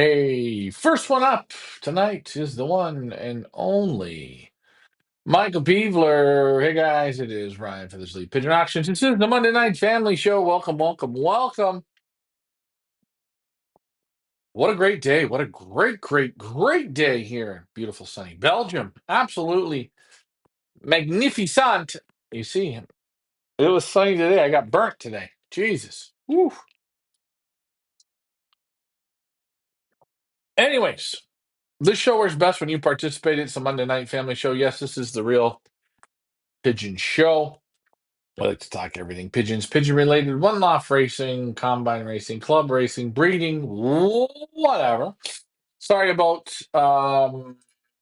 Hey, first one up tonight is the one and only Michael Peevler. Hey guys, it is Ryan for the Sleep Pigeon Auctions. This is the Monday Night Family Show. Welcome, welcome, welcome. What a great day. What a great day here in beautiful sunny Belgium. Absolutely magnificent. You see, it was sunny today. I got burnt today. Jesus. Woo. Anyways, this show works best when you participate. It's the Monday Night Family Show. Yes, this is the real pigeon show. I like to talk everything pigeons, pigeon related, one off racing, combine racing, club racing, breeding, whatever. Sorry about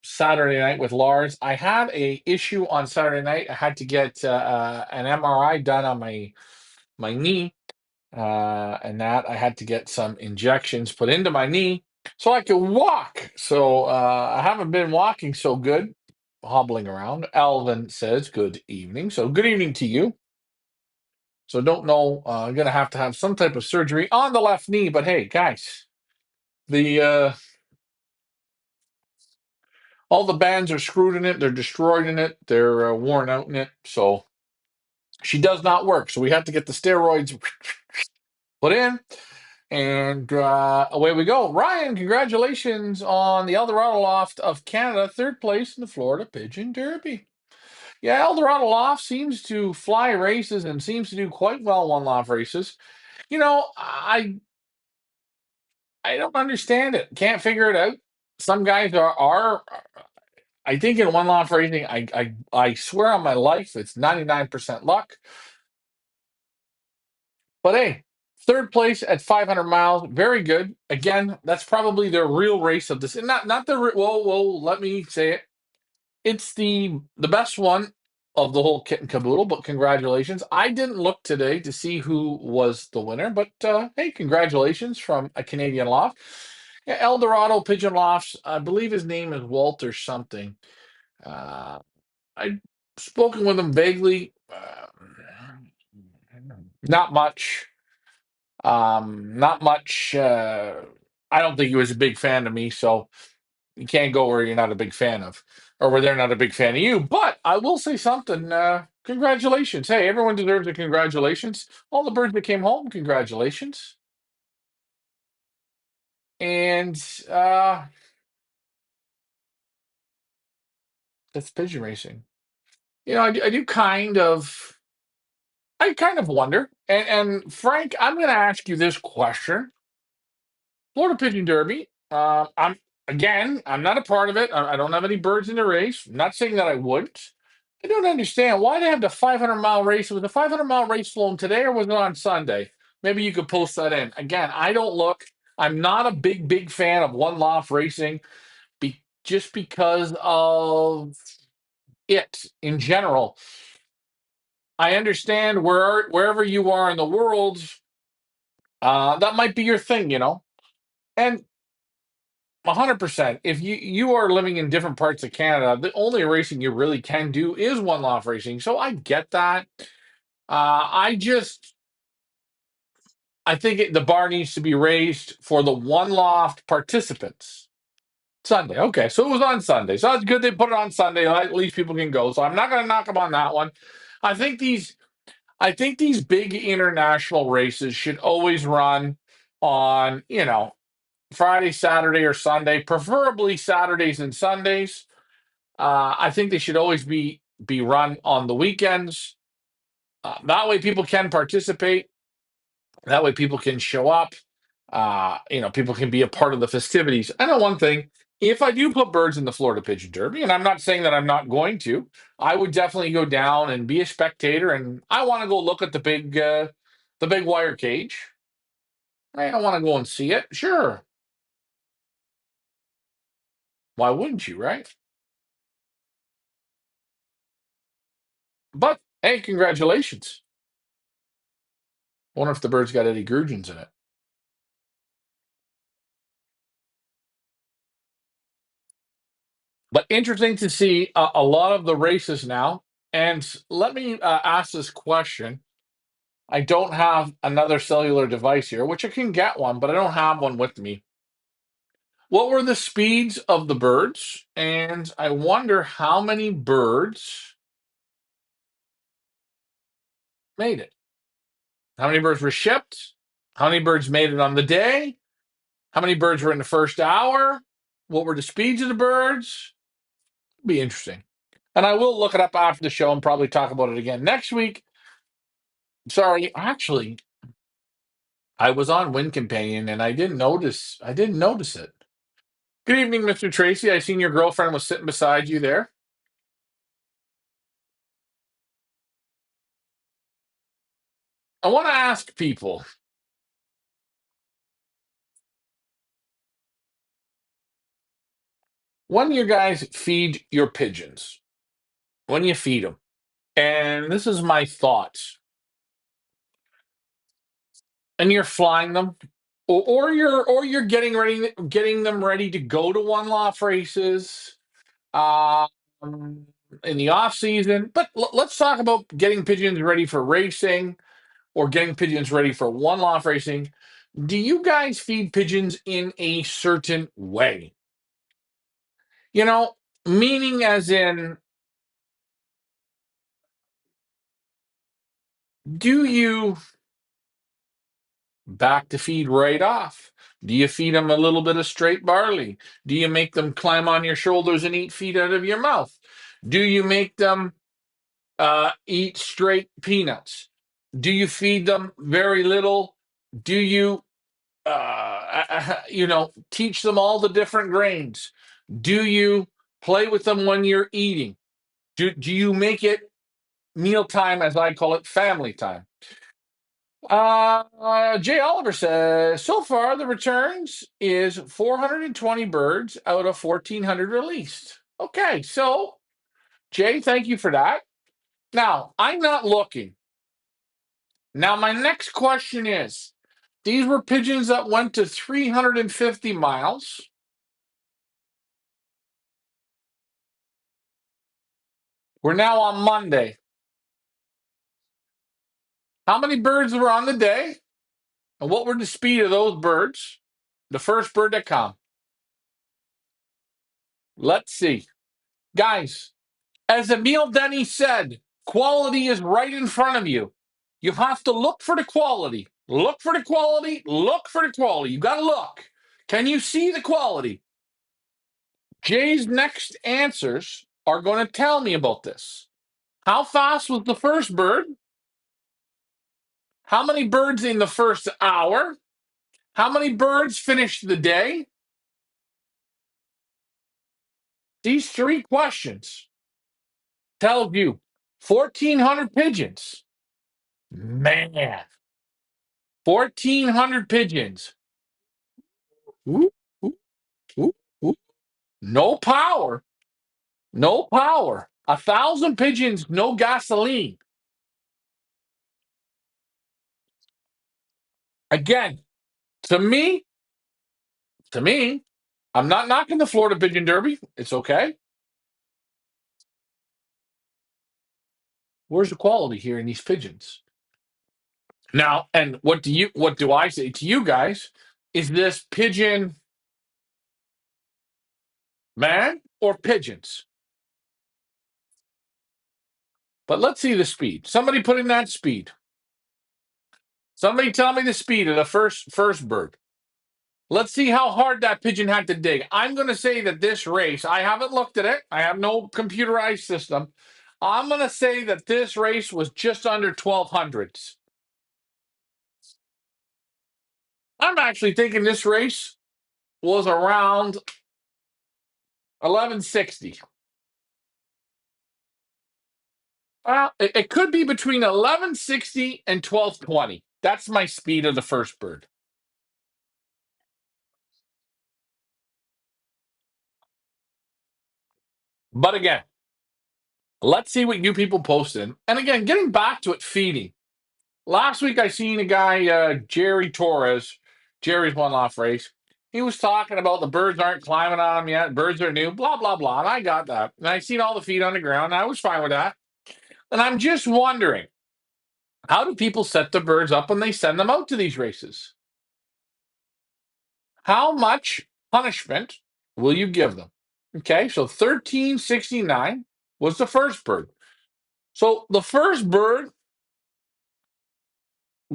Saturday night with Lars. I had a issue on Saturday night. I had to get an MRI done on my knee, and that I had to get some injections put into my knee so I could walk. So I haven't been walking so good, hobbling around. Alvin says good evening. So good evening to you. So don't know. I'm gonna have to have some type of surgery on the left knee. But hey, guys, the all the bands are screwed in it. They're destroyed in it. They're worn out in it. So she does not work. So we have to get the steroids put in, and away we go. Ryan, congratulations on the Eldorado Loft of Canada, third place in the Florida Pigeon Derby. Yeah, Eldorado Loft seems to fly races and seems to do quite well one-off races. You know, I don't understand it. Can't figure it out. Some guys are I think in one law racing, I swear on my life, it's 99% luck. But hey, third place at 500 miles, very good. Again, that's probably the real race of this. And not the whoa, let me say it. It's the best one of the whole kit and caboodle, but congratulations. I didn't look today to see who was the winner, but hey, congratulations from a Canadian loft. Yeah, El Dorado Pigeon Lofts. I believe his name is Walter something. Uh, I've spoken with him vaguely. Not much. Not much. I don't think he was a big fan of me, so you can't go where you're not a big fan of, or where they're not a big fan of you. But I will say something. Congratulations. Hey, everyone deserves a congratulations. All the birds that came home, congratulations. And that's pigeon racing. You know, I kind of wonder. And Frank, I'm going to ask you this question. Florida Pigeon Derby. I'm not a part of it. I don't have any birds in the race. I'm not saying that I wouldn't. I don't understand why they have the 500-mile race. Was the 500-mile race flown today or was it on Sunday? Maybe you could post that in. Again, I don't look. I'm not a big fan of one loft racing, just because of it in general. I understand wherever you are in the world, that might be your thing, and 100%. If you are living in different parts of Canada, the only racing you really can do is one loft racing. So I get that. I think the bar needs to be raised for the one loft participants. Sunday, okay, so it was on Sunday, so that's good. They put it on Sunday. At least people can go. So I'm not going to knock them on that one. I think these, I think these big international races should always run on, Friday, Saturday, or Sunday, preferably Saturdays and Sundays. I think they should always be run on the weekends. That way, people can participate. That way, people can show up. People can be a part of the festivities. I know one thing: if I do put birds in the Florida Pigeon Derby, and I'm not saying that I'm not going to, I would definitely go down and be a spectator. And I want to go look at the big wire cage. I want to go and see it. Sure, why wouldn't you, right? But hey, congratulations. Wonder if the bird's got Eddie Gurgens in it. But interesting to see a lot of the races now. And let me ask this question. I don't have another cellular device here, which I can get one, but I don't have one with me. What were the speeds of the birds? And I wonder how many birds made it. How many birds were shipped? How many birds made it on the day? How many birds were in the first hour? What were the speeds of the birds? Be interesting. And I will look it up after the show and probably talk about it again next week. Sorry, actually, I was on Wind Companion and I didn't notice. I didn't notice it. Good evening, Mr. Tracy. I seen your girlfriend was sitting beside you there. I want to ask people, when you guys feed your pigeons, when you feed them, and this is my thoughts, and you're flying them, or you're getting them ready to go to one loft races, um, in the off season. But let's talk about getting pigeons ready for racing or getting pigeons ready for one loft racing. Do you guys feed pigeons in a certain way? You know, meaning as in, do you back to feed right off? Do you feed them a little bit of straight barley? Do you make them climb on your shoulders and eat feed out of your mouth? Do you make them eat straight peanuts? Do you feed them very little? Do you, teach them all the different grains? Do you play with them when you're eating? Do you make it mealtime, as I call it, family time? Jay Oliver says so far the returns is 420 birds out of 1,400 released. Okay, so Jay, thank you for that. Now I'm not looking. Now my next question is: these were pigeons that went to 350 miles. We're now on Monday. How many birds were on the day? And what were the speed of those birds? The first bird that come. Let's see. Guys, as Emil Denny said, quality is right in front of you. You have to look for the quality. Look for the quality. Look for the quality. You got to look. Can you see the quality? Jay's next answers are going to tell me about this. How fast was the first bird? How many birds in the first hour? How many birds finished the day? These three questions tell you 1,400 pigeons. Man, 1,400 pigeons. Ooh, ooh, ooh, ooh. No power. No power. 1,000 pigeons, no gasoline. Again, to me, to me, I'm not knocking the Florida Pigeon Derby. It's okay. Where's the quality here in these pigeons? Now, and what do I say to you guys? Is this pigeon man or pigeons? But let's see the speed. Somebody put in that speed. Somebody tell me the speed of the first bird. Let's see how hard that pigeon had to dig. I'm going to say that this race, I haven't looked at it. I have no computerized system. I'm going to say that this race was just under 1,200s. I'm actually thinking this race was around 1160. It could be between 1160 and 1220. That's my speed of the first bird. But again, let's see what you people posted. And again, getting back to it, feeding. Last week I seen a guy, Jerry Torres, Jerry's one off race. He was talking about the birds aren't climbing on them yet. Birds are new, blah, blah, blah. And I got that. And I seen all the feed on the ground. And I was fine with that. And I'm just wondering, how do people set the birds up when they send them out to these races? How much punishment will you give them? Okay, so 1369 was the first bird. So the first bird,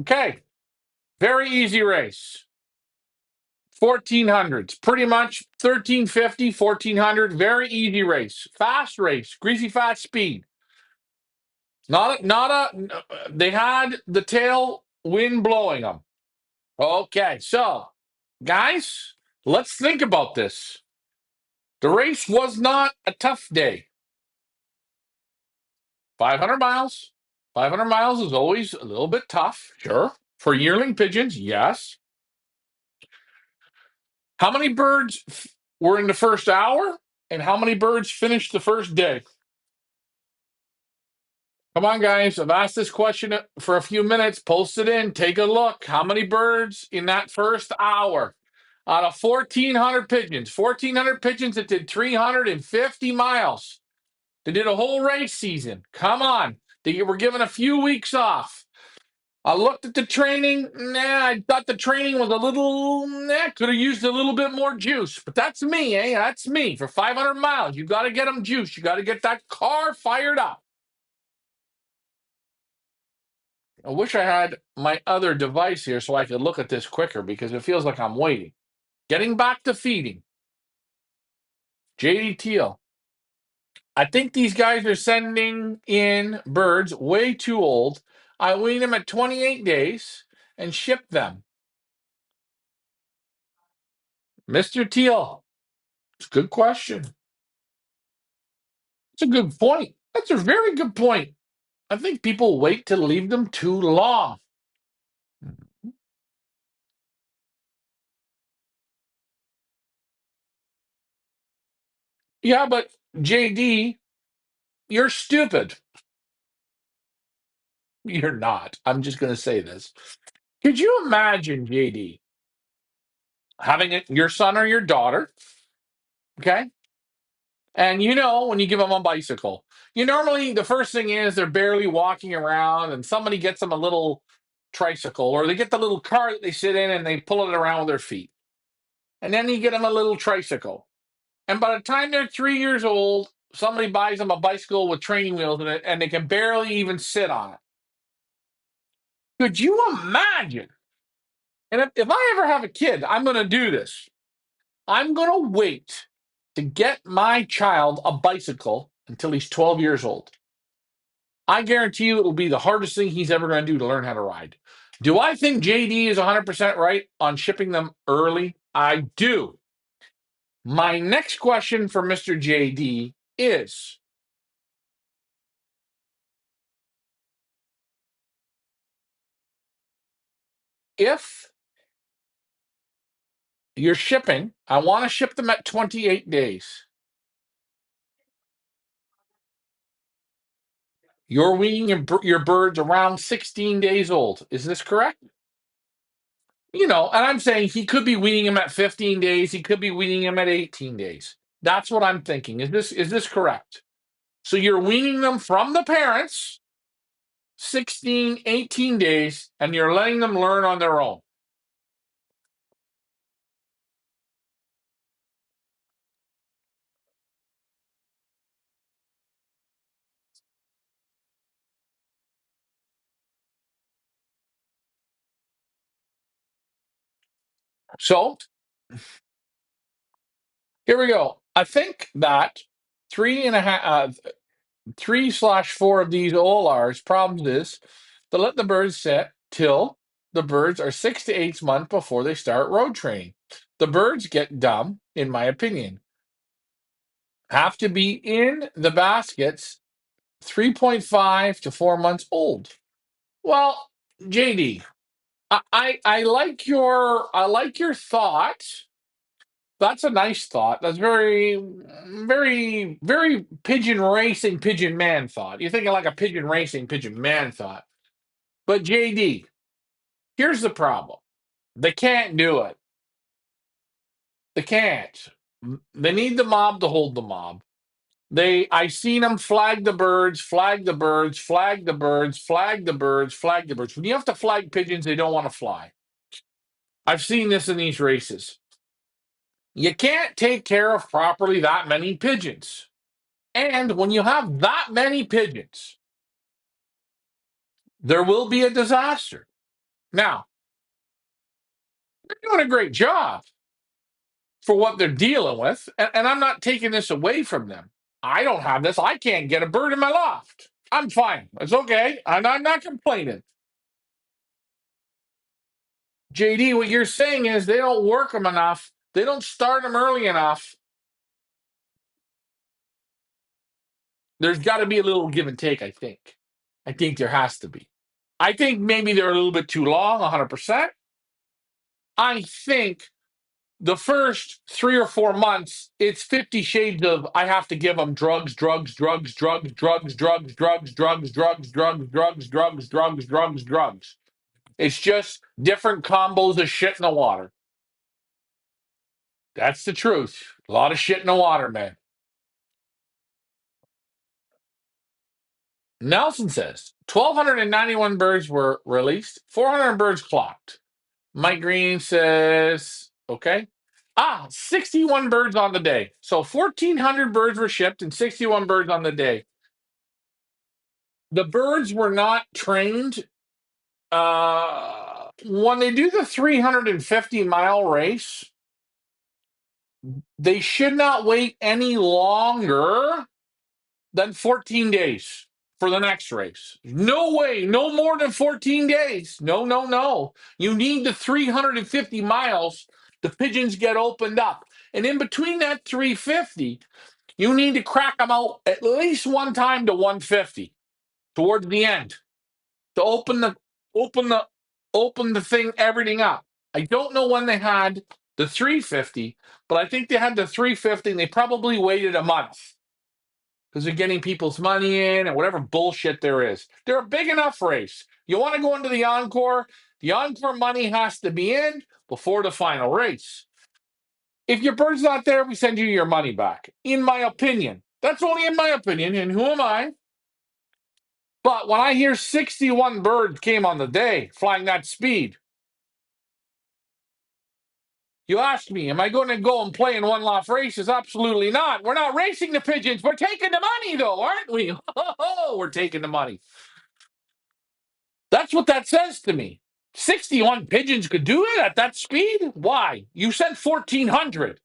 okay, very easy race. 1400s, pretty much 1350, 1400, very easy race. Fast race, greasy fat speed. They had the tail wind blowing them. Okay, so guys, let's think about this. The race was not a tough day. 500 miles. 500 miles is always a little bit tough, sure. For yearling pigeons, yes. How many birds were in the first hour? And how many birds finished the first day? Come on, guys. I've asked this question for a few minutes. Post it in. Take a look. How many birds in that first hour? Out of 1,400 pigeons. 1,400 pigeons that did 350 miles. They did a whole race season. Come on. They were given a few weeks off. I looked at the training. I thought the training was a little, could have used a little bit more juice. But that's me, eh? That's me. For 500 miles, you got to get them juice. You got to get that car fired up. I wish I had my other device here so I could look at this quicker because it feels like I'm waiting. Getting back to feeding. JD Teal. I think these guys are sending in birds way too old. I wean them at 28 days and ship them. Mr. Teal, it's a good question. It's a good point. That's a very good point. I think people wait to leave them too long. Yeah, but JD, you're stupid. You're not. I'm just going to say this. Could you imagine, JD, having your son or your daughter, okay? And when you give them a bicycle, normally the first thing is they're barely walking around and somebody gets them a little tricycle or they get the little car that they sit in and they pull it around with their feet. And then you get them a little tricycle. And by the time they're 3 years old, somebody buys them a bicycle with training wheels in it and they can barely even sit on it. Could you imagine? And if I ever have a kid, I'm going to do this. I'm going to wait to get my child a bicycle until he's 12 years old. I guarantee you it will be the hardest thing he's ever going to do to learn how to ride. Do I think JD is 100% right on shipping them early? I do. My next question for Mr. JD is, if you're shipping, I want to ship them at 28 days. You're weaning your birds around 16 days old. Is this correct? And I'm saying he could be weaning him at 15 days. He could be weaning him at 18 days. That's what I'm thinking. Is this correct? So you're weaning them from the parents 16, 18 days, and you're letting them learn on their own. So here we go. I think that 3/4 of these OLRs problems is to let the birds sit till the birds are 6 to 8 months before they start road training. The birds get dumb, in my opinion. Have to be in the baskets 3.5 to 4 months old. Well, JD, I like your thought. That's a nice thought. That's very, very, very pigeon racing, pigeon man thought. You're thinking like a pigeon racing, pigeon man thought. But JD, here's the problem. They can't do it. They can't. They need the mob to hold the mob. I seen them flag the birds, flag the birds, flag the birds, flag the birds, flag the birds. When you have to flag pigeons, they don't want to fly. I've seen this in these races. You can't take care of properly that many pigeons. And when you have that many pigeons, there will be a disaster. Now, they're doing a great job for what they're dealing with, and I'm not taking this away from them. I don't have this. I can't get a bird in my loft. I'm fine. It's okay. I'm not complaining. JD, what you're saying is they don't work them enough. They don't start them early enough. There's got to be a little give and take, I think. I think there has to be. I think maybe they're a little bit too long, 100%. I think the first 3 or 4 months, it's 50 shades of I have to give them drugs, drugs, drugs, drugs, drugs, drugs, drugs, drugs, drugs, drugs, drugs, drugs, drugs, drugs, drugs. It's just different combos of shit in the water. That's the truth. A lot of shit in the water, man. Nelson says 1,291 birds were released, 400 birds clocked. Mike Green says, okay. 61 birds on the day. So 1,400 birds were shipped and 61 birds on the day. The birds were not trained. When they do the 350-mile race, they should not wait any longer than 14 days for the next race. No way, no more than 14 days. No, no, no. You need the 350 miles. The pigeons get opened up. And in between that 350, you need to crack them out at least one time to 150 towards the end to open the open the thing, everything up. I don't know when they had the 350, but I think they had the 350 and they probably waited a month because they're getting people's money in and whatever bullshit there is. They're a big enough race. You want to go into the encore money has to be in before the final race. If your bird's not there, we send you your money back. In my opinion. That's only in my opinion, and who am I? But when I hear 61 birds came on the day flying that speed, you ask me, am I going to go and play in one-off races? Absolutely not. We're not racing the pigeons. We're taking the money, though, aren't we? Oh, we're taking the money. That's what that says to me. 61 pigeons could do it at that speed? Why? You said 1,400.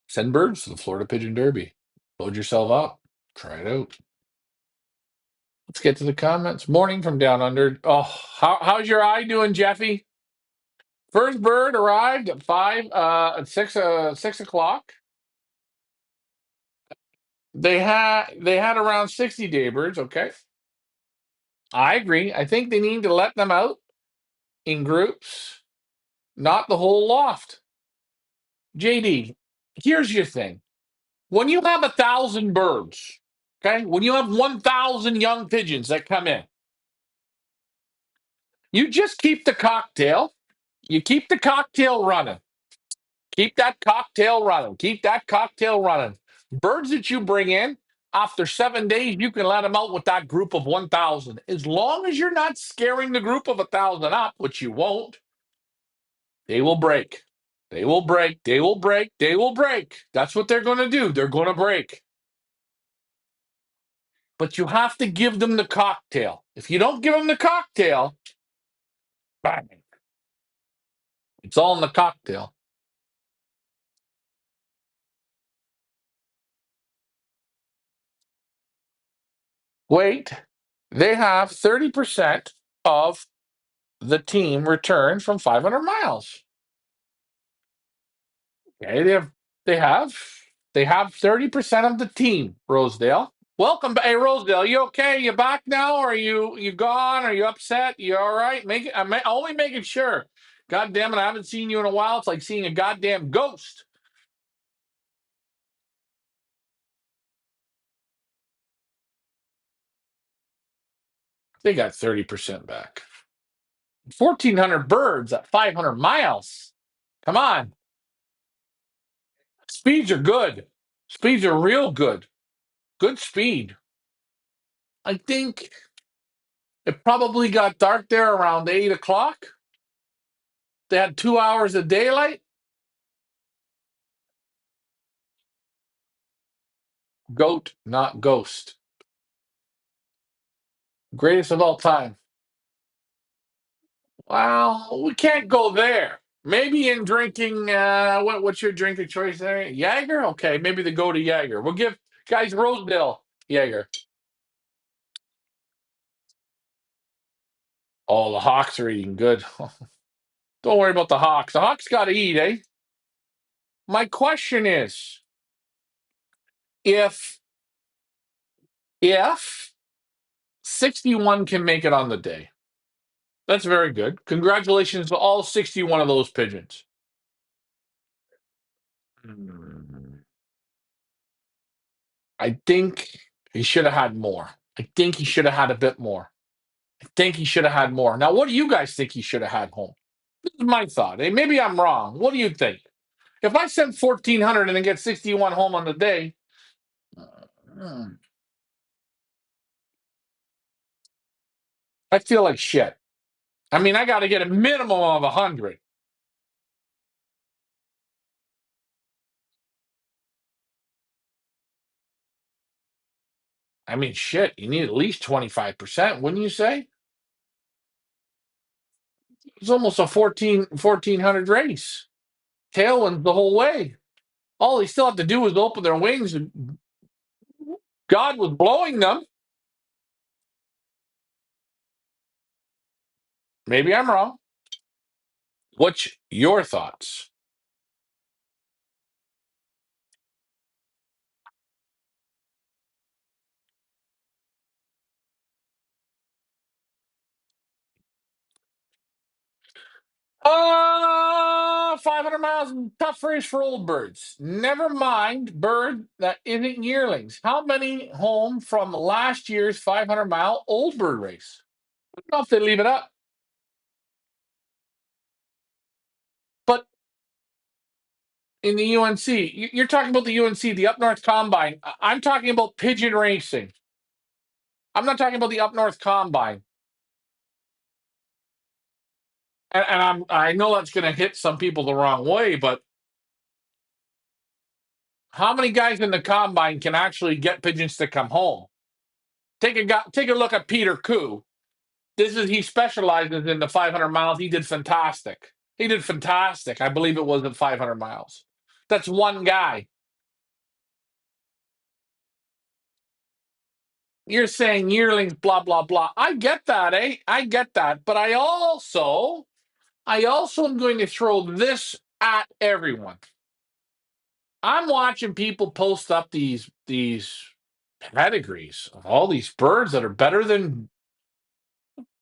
Send birds to the Florida Pigeon Derby. Load yourself up. Try it out. Let's get to the comments. Morning from down under. Oh, how's your eye doing, Jeffy? First bird arrived at at 6 o'clock. They had around 60 daybirds. Okay, I agree. I think they need to let them out in groups, not the whole loft. JD, here's your thing: when you have 1,000 birds, okay, when you have 1,000 young pigeons that come in, you just keep the cocktail. You keep the cocktail running. Keep that cocktail running. Keep that cocktail running. Birds that you bring in, after 7 days, you can let them out with that group of 1,000. As long as you're not scaring the group of 1,000 up, which you won't, they will break. They will break. They will break. They will break. That's what they're going to do. They're going to break. But you have to give them the cocktail. If you don't give them the cocktail, bang. It's all in the cocktail. Wait, they have 30% of the team returned from 500 miles. Okay, they have 30% of the team, Rosedale. Welcome, hey Rosedale. You okay? You back now? Or are you gone? Are you upset? You all right? I'm only making sure. God damn it, I haven't seen you in a while. It's like seeing a goddamn ghost. They got 30% back. 1,400 birds at 500 miles. Come on. Speeds are good. Speeds are real good. Good speed. I think it probably got dark there around 8 o'clock. They had 2 hours of daylight. Goat, not ghost. Greatest of all time. Well, we can't go there. Maybe in drinking, what's your drink of choice there? Jaeger? Okay, maybe the go to Jaeger. We'll give guys Rosedale Jaeger. Oh, the Hawks are eating good. Don't worry about the Hawks. The Hawks got to eat, eh? My question is, if if 61 can make it on the day, that's very good. Congratulations to all 61 of those pigeons. Hmm. I think he should have had more. I think he should have had a bit more. I think he should have had more. Now, what do you guys think he should have had home? This is my thought. Hey, maybe I'm wrong. What do you think? If I send 1,400 and then get 61 home on the day, hmm, I feel like shit. I mean, I got to get a minimum of 100. I mean, shit, you need at least 25%, wouldn't you say? It's almost a 1,400 race. Tailwind the whole way. All they still have to do is open their wings, and God was blowing them. Maybe I'm wrong. What's your thoughts? Ah, 500 miles, tough race for old birds. Never mind bird that isn't yearlings. How many home from last year's 500-mile old bird race? I don't know if they leave it up. But in the UNC, you're talking about the UNC, the Up North Combine. I'm talking about pigeon racing. I'm not talking about the Up North Combine. And I know that's going to hit some people the wrong way, but how many guys in the combine can actually get pigeons to come home? Take a look at Peter Koo. He specializes in the 500 miles. He did fantastic. He did fantastic. I believe it was at 500 miles. That's one guy. You're saying yearlings, blah blah blah. I get that, eh? I get that. But I also am going to throw this at everyone. I'm watching people post up these pedigrees of all these birds that are better than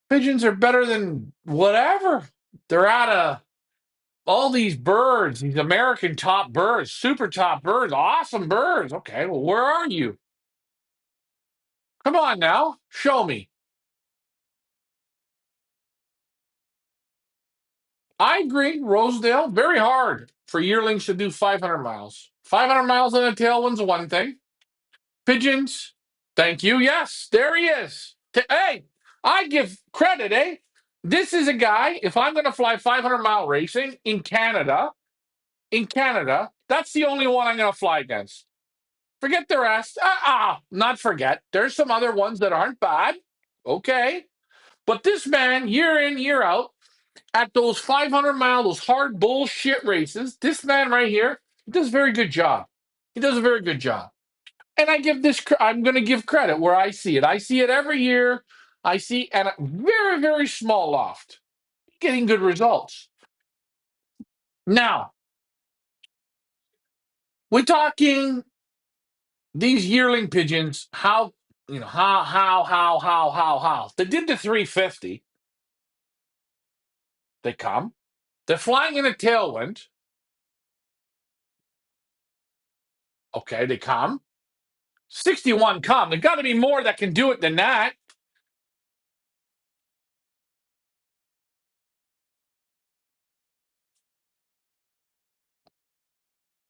pigeons are better than whatever. They're out of all these birds, these American top birds, super top birds, awesome birds. Okay, well, where are you? Come on now, show me. I agree, Rosedale, very hard for yearlings to do 500 miles. 500 miles on a tailwind's one thing. Pigeons, thank you. Yes, there he is. Hey, I give credit, eh? This is a guy, if I'm going to fly 500-mile racing in Canada, that's the only one I'm going to fly against. Forget the rest. Not forget. There's some other ones that aren't bad. Okay. But this man, year in, year out, at those 500-mile, those hard bullshit races, this man right here, he does a very good job. He does a very good job. And I'm going to give credit where I see it. I see it every year. I see at a very, very small loft, getting good results. Now, we're talking these yearling pigeons, how. They did the 350. They come. They're flying in a tailwind. Okay, they come. 61 come. There's got to be more that can do it than that.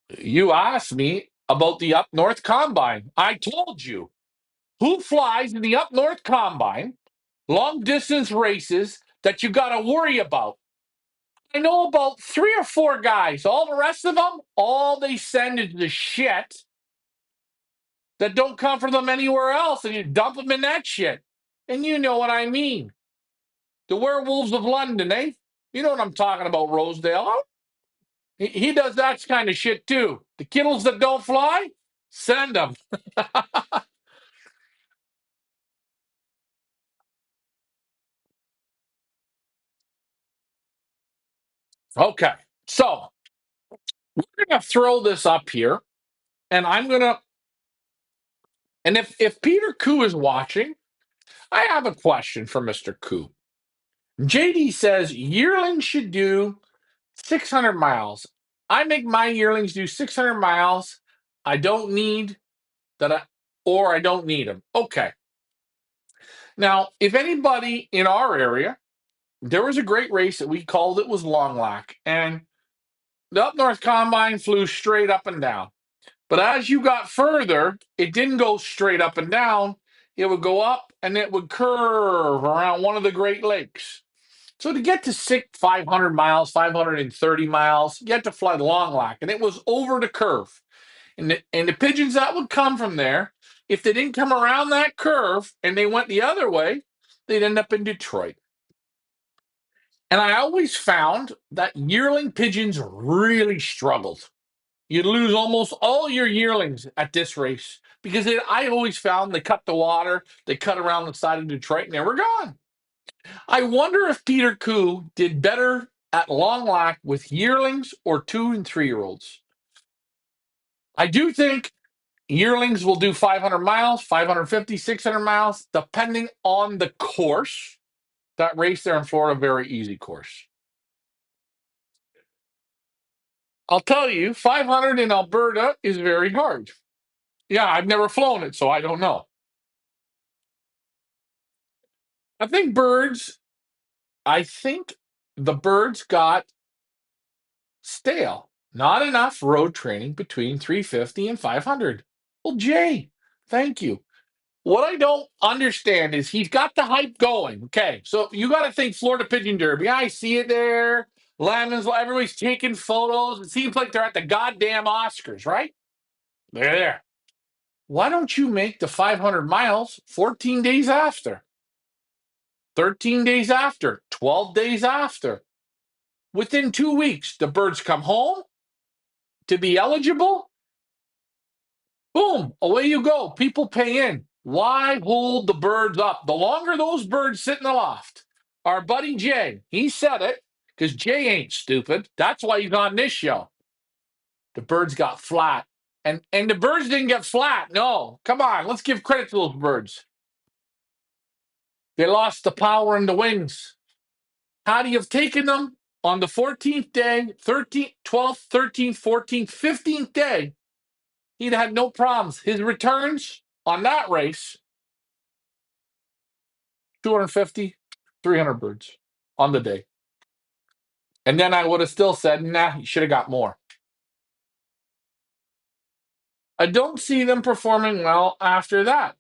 You asked me about the up north combine. I told you who flies in the up north combine, long distance races that you got to worry about. I know about 3 or 4 guys. All the rest of them, all they send is the shit that don't come from them anywhere else, and you dump them in that shit. And you know what I mean. The werewolves of London, eh? You know what I'm talking about, Rosedale. Oh, he does that kind of shit too. The kittles that don't fly, send them. Okay, so we're gonna throw this up here, and I'm gonna. And if Peter Koo is watching, I have a question for Mr. Koo. JD says yearlings should do 600 miles. I make my yearlings do 600 miles. I don't need that, or I don't need them. Okay. Now, if anybody in our area, there was a great race that we called it was Long Lac, and the Up North Combine flew straight up and down. But as you got further, it didn't go straight up and down. It would go up and it would curve around one of the Great Lakes. So to get to 500 miles, 530 miles, you had to fly the Long Lac, and it was over the curve. And the pigeons that would come from there, if they didn't come around that curve and they went the other way, they'd end up in Detroit. And I always found that yearling pigeons really struggled. You'd lose almost all your yearlings at this race because I always found they cut the water, they cut around the side of Detroit, and they were gone. I wonder if Peter Koo did better at Long Lac with yearlings or 2 and 3-year-olds. I do think yearlings will do 500 miles, 550, 600 miles, depending on the course. That race there in Florida, very easy course. I'll tell you, 500 in Alberta is very hard. Yeah, I've never flown it, so I don't know. I think birds, I think the birds got stale. Not enough road training between 350 and 500. Well, Jay, thank you. What I don't understand is he's got the hype going. Okay, so you got to think Florida Pigeon Derby. I see it there. Lemons, everybody's taking photos. It seems like they're at the goddamn Oscars, right? They're there. Why don't you make the 500 miles 14 days after, 13 days after, 12 days after? Within 2 weeks, the birds come home to be eligible. Boom, away you go. People pay in. Why hold the birds up? The longer those birds sit in the loft. Our buddy Jay, he said it because Jay ain't stupid. That's why he's on this show. The birds got flat. And the birds didn't get flat. No, come on, let's give credit to those birds. They lost the power in the wings. Had he have taken them on the 14th day, 13th, 12th, 13th, 14th, 15th day, he'd had no problems. His returns on that race, 250, 300 birds on the day. And then I would have still said, nah, he should have got more. I don't see them performing well after that.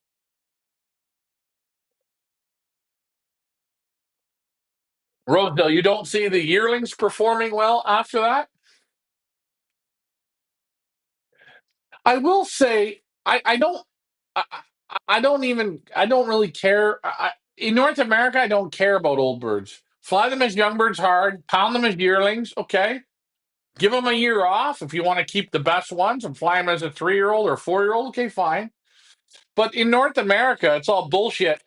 Rosedale, you don't see the yearlings performing well after that? I will say, I don't, I don't really care. In North America, I don't care about old birds. Fly them as young birds hard, pound them as yearlings, okay? Give them a year off if you want to keep the best ones and fly them as a 3-year-old or a 4-year-old, okay, fine. But in North America, it's all bullshit.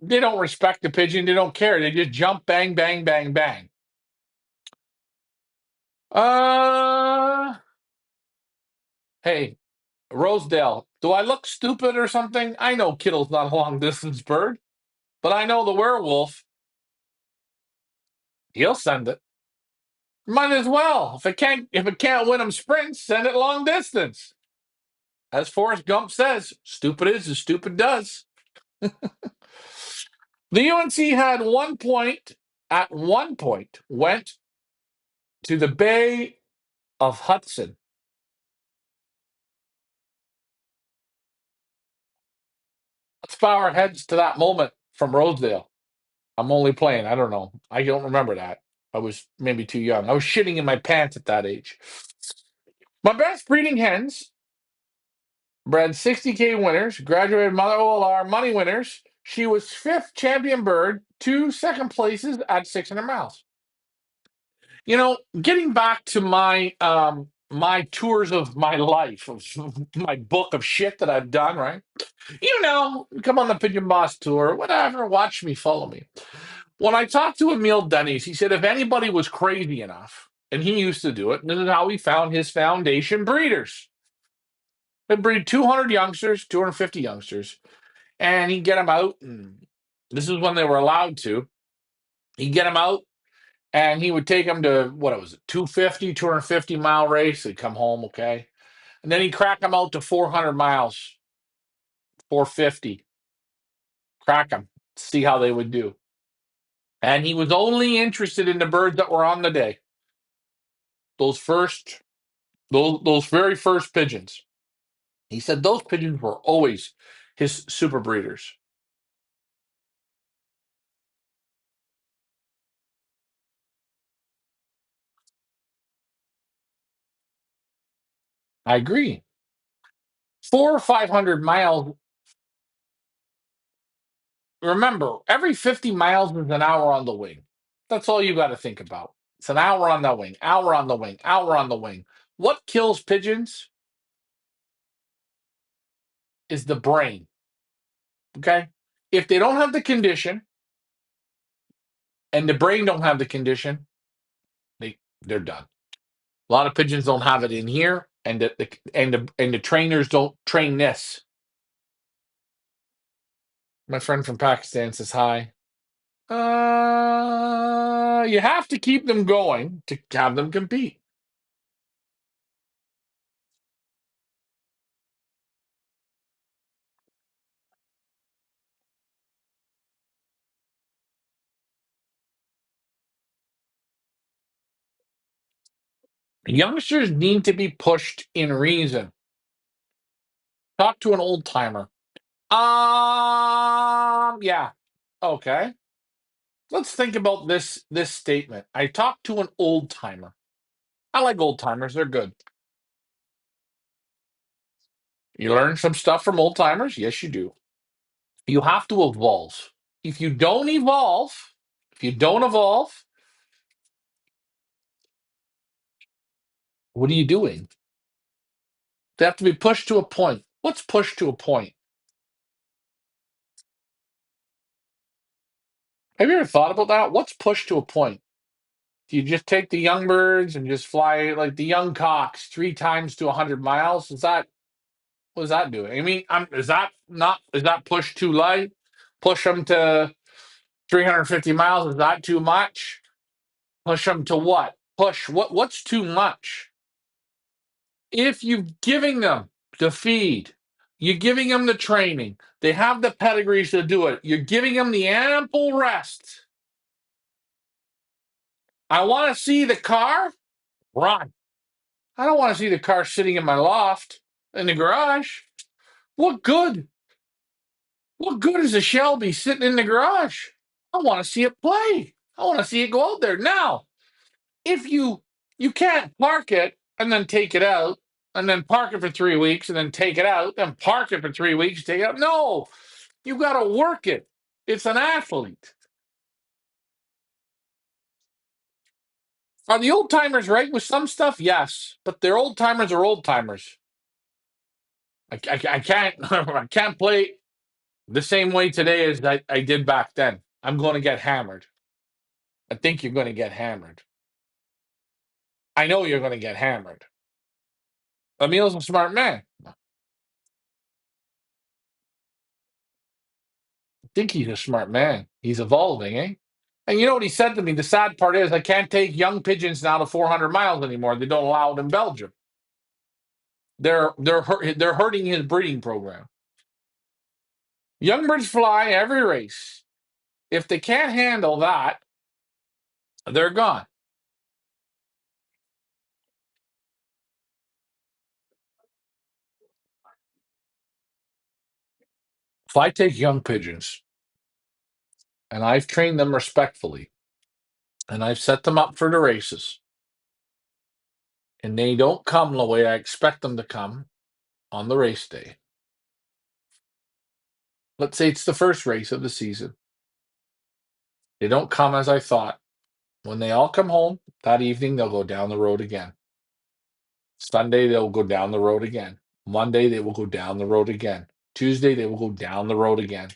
They don't respect the pigeon. They don't care. They just jump, bang, bang, bang, bang. Uh, hey, Rosedale, do I look stupid or something? I know Kittle's not a long distance bird, but I know the werewolf. He'll send it. Might as well. If it can't win him sprints, send it long distance. As Forrest Gump says, stupid is as stupid does. The UNC had 1 point at one point, went to the Bay of Hudson horsepower heads to that moment from Rosedale. I'm only playing. I don't know. I don't remember that. I was maybe too young. I was shitting in my pants at that age. My best breeding hens bred 60K winners, graduated mother OLR money winners. She was fifth champion bird, two second places at 600 miles. Getting back to my tours of my life, of my book of shit that I've done, right? Come on the Pigeon Boss tour, whatever, watch me, follow me. When I talked to Emil Denny's, he said if anybody was crazy enough, and he used to do it, and this is how he found his foundation breeders. He'd breed 200 youngsters, 250 youngsters, and he'd get them out, and this is when they were allowed to. He'd get them out, and he would take them to, what was it, 250-mile race. They'd come home, okay? And then he'd crack them out to 400 miles, 450. Crack them, see how they would do. And he was only interested in the birds that were on the day. Those very first pigeons. He said those pigeons were always his super breeders. I agree. 400 or 500 miles. Remember, every 50 miles is an hour on the wing. That's all you got to think about. It's an hour on the wing, hour on the wing, hour on the wing. What kills pigeons is the brain. Okay? If they don't have the condition and the brain don't have the condition, they're done. A lot of pigeons don't have it in here, and the trainers don't train this. My friend from Pakistan says hi. You have to keep them going to have them compete. Youngsters need to be pushed in reason. Talk to an old timer. Yeah. Okay. Let's think about this statement. I talked to an old timer. I like old timers. They're good. You learn some stuff from old timers? Yes, you do. You have to evolve. If you don't evolve, if you don't evolve, what are you doing? They have to be pushed to a point. What's pushed to a point? Have you ever thought about that? What's pushed to a point? Do you just take the young birds and just fly like the young cocks 3 times to 100 miles? What is that doing? I mean, is that pushed too light? Push them to 350 miles. Is that too much? Push them to what? What's too much? If you're giving them the feed, you're giving them the training, they have the pedigrees to do it, you're giving them the ample rest. I want to see the car run. I don't want to see the car sitting in my loft in the garage. What good? What good is a Shelby sitting in the garage? I want to see it play. I want to see it go out there. Now, if you can't park it and then take it out and then park it for 3 weeks and then take it out, then park it for 3 weeks, take it out. No, you got to work it. It's an athlete. Are the old timers right with some stuff? Yes, but they're old timers are old timers. I can't I can't play the same way today as I did back then. I'm going to get hammered. I think you're going to get hammered. I know you're going to get hammered. Emil's a smart man. I think he's a smart man. He's evolving, eh? And you know what he said to me? The sad part is I can't take young pigeons now to 400 miles anymore. They don't allow it in Belgium. They're hurting his breeding program. Young birds fly every race. If they can't handle that, they're gone. If I take young pigeons and I've trained them respectfully and I've set them up for the races and they don't come the way I expect them to come on the race day, let's say it's the first race of the season, they don't come as I thought. When they all come home that evening, they'll go down the road again. Sunday, they'll go down the road again. Monday, they will go down the road again. Tuesday, they will go down the road again.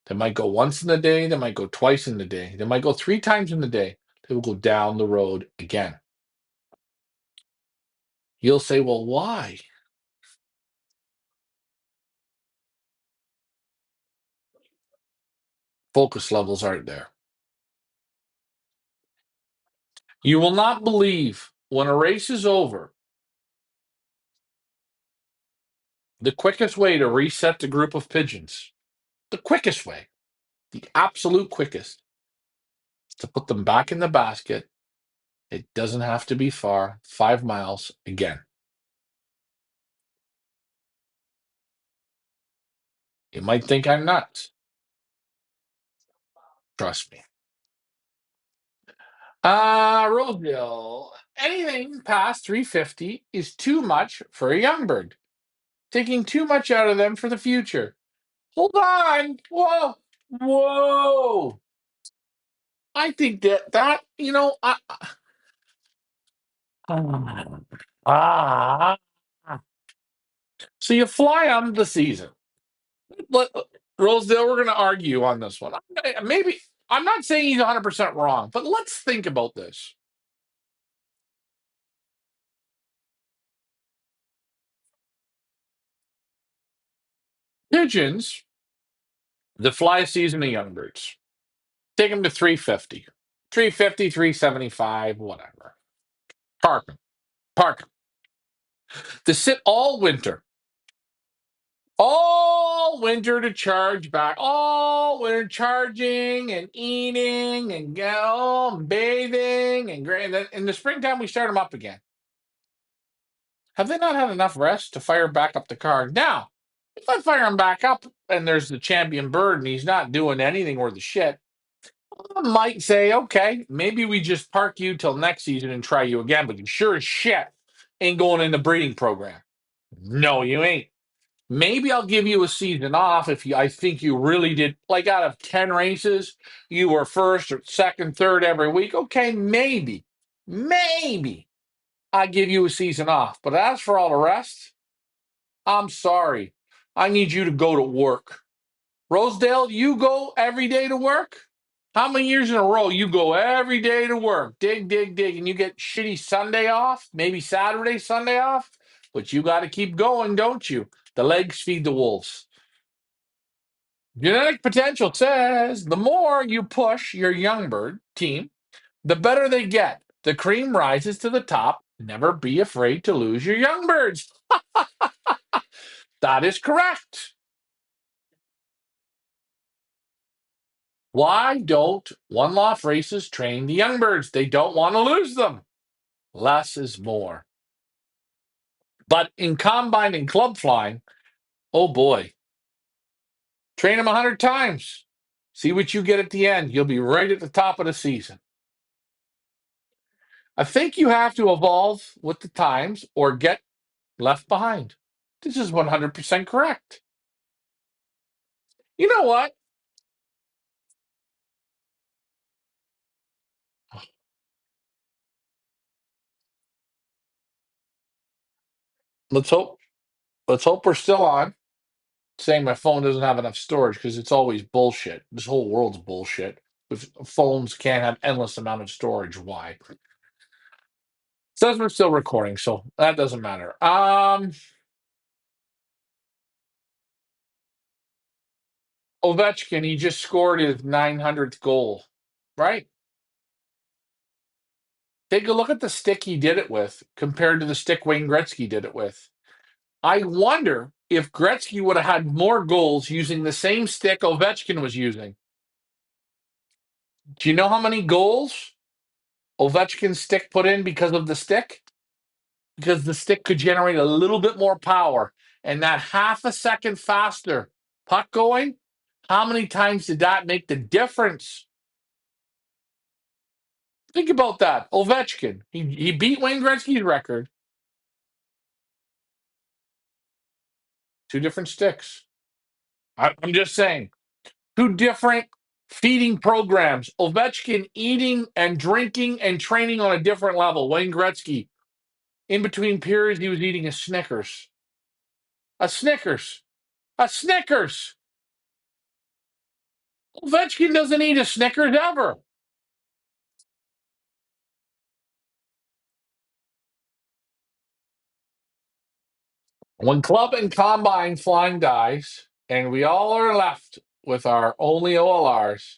They might go once in the day. They might go twice in the day. They might go 3 times in the day. They will go down the road again. You'll say, well, why? Focus levels aren't there. You will not believe when a race is over, the quickest way to reset the group of pigeons, the quickest way, the absolute quickest, is to put them back in the basket. It doesn't have to be far, 5 miles again. You might think I'm nuts. Trust me. Rosedale. Anything past 350 is too much for a young bird. Taking too much out of them for the future. Hold on. Whoa. Whoa. I think that ah. So you fly on the season. Let, Rosedale, we're going to argue on this one. Maybe I'm not saying he's 100% wrong, but let's think about this. Pigeons, the fly season of young birds, take them to 350, 350, 375, whatever. Park them, park them. To sit all winter to charge back, all winter charging and eating and bathing and in the springtime we start them up again. Have they not had enough rest to fire back up the car? Now, if I fire him back up and there's the champion bird and he's not doing anything worth the shit, I might say, okay, maybe we just park you till next season and try you again, but you sure as shit ain't going in the breeding program. No, you ain't. Maybe I'll give you a season off if I think you really did, like out of 10 races, you were first or second, third every week. Okay, maybe I give you a season off. But as for all the rest, I'm sorry. I need you to go to work. Rosedale, you go every day to work? How many years in a row you go every day to work, dig, and you get shitty Sunday off, maybe Saturday, Sunday off? But you got to keep going, don't you? The legs feed the wolves. Genetic potential says the more you push your young bird team, the better they get. The cream rises to the top. Never be afraid to lose your young birds. That is correct. Why don't one-loft races train the young birds? They don't want to lose them. Less is more. But in combine and club flying, oh boy, train them 100 times. See what you get at the end. You'll be right at the top of the season. I think you have to evolve with the times or get left behind. This is 100% correct. You know what? Let's hope. Let's hope we're still on. Saying my phone doesn't have enough storage because it's always bullshit. This whole world's bullshit. If phones can't have endless amount of storage, why? Says we're still recording, so that doesn't matter. Ovechkin, he just scored his 900th goal, right? Take a look at the stick he did it with compared to the stick Wayne Gretzky did it with. I wonder if Gretzky would have had more goals using the same stick Ovechkin was using. Do you know how many goals Ovechkin's stick put in because of the stick? Because the stick could generate a little bit more power and that half a second faster puck going, how many times did that make the difference? Think about that. Ovechkin, he beat Wayne Gretzky's record. 2 different sticks. I'm just saying. 2 different feeding programs. Ovechkin eating and drinking and training on a different level. Wayne Gretzky, in between periods, he was eating a Snickers. A Snickers. A Snickers. Ovechkin doesn't eat a Snickers ever. When club and combine flying dies, and we all are left with our only OLRs,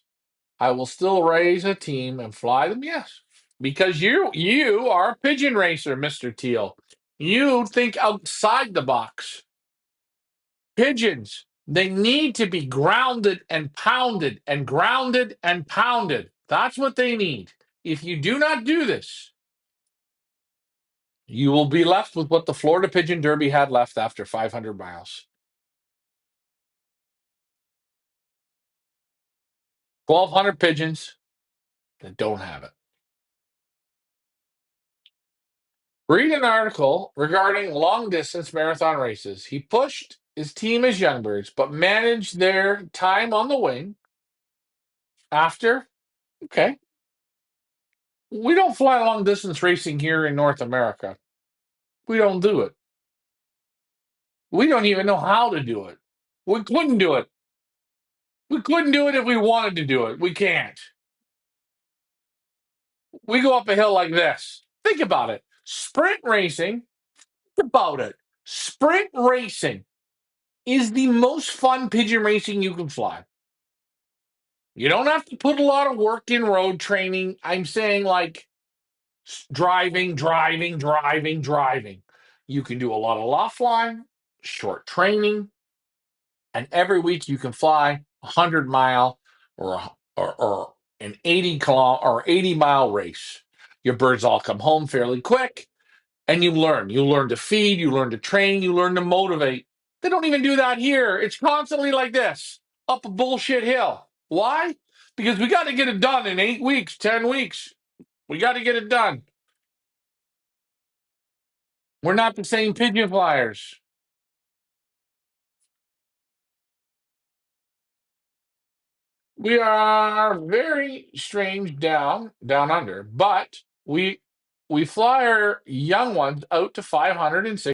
I will still raise a team and fly them, yes. Because you are a pigeon racer, Mr. Teal. You think outside the box. Pigeons, they need to be grounded and pounded and grounded and pounded. That's what they need. If you do not do this, you will be left with what the Florida Pigeon Derby had left after 500 miles. 1,200 pigeons that don't have it. Read an article regarding long distance marathon races. He pushed his team as Youngbirds, but managed their time on the wing after. Okay. We don't fly long distance racing here in North America. We don't do it. We don't even know how to do it. We couldn't do it. We couldn't do it if we wanted to do it. We can't. We go up a hill like this. Think about it. Sprint racing, think about it. Sprint racing is the most fun pigeon racing you can fly. You don't have to put a lot of work in road training. I'm saying like driving. You can do a lot of loft flying, short training, and every week you can fly 100-mile or an 80-mile race. Your birds all come home fairly quick, and you learn. You learn to feed, you learn to train, you learn to motivate. They don't even do that here. It's constantly like this, up a bullshit hill. Why? Because we got to get it done in 8 weeks, 10 weeks. We got to get it done. We're not the same pigeon flyers. We are very strange down under, but we fly our young ones out to 500 and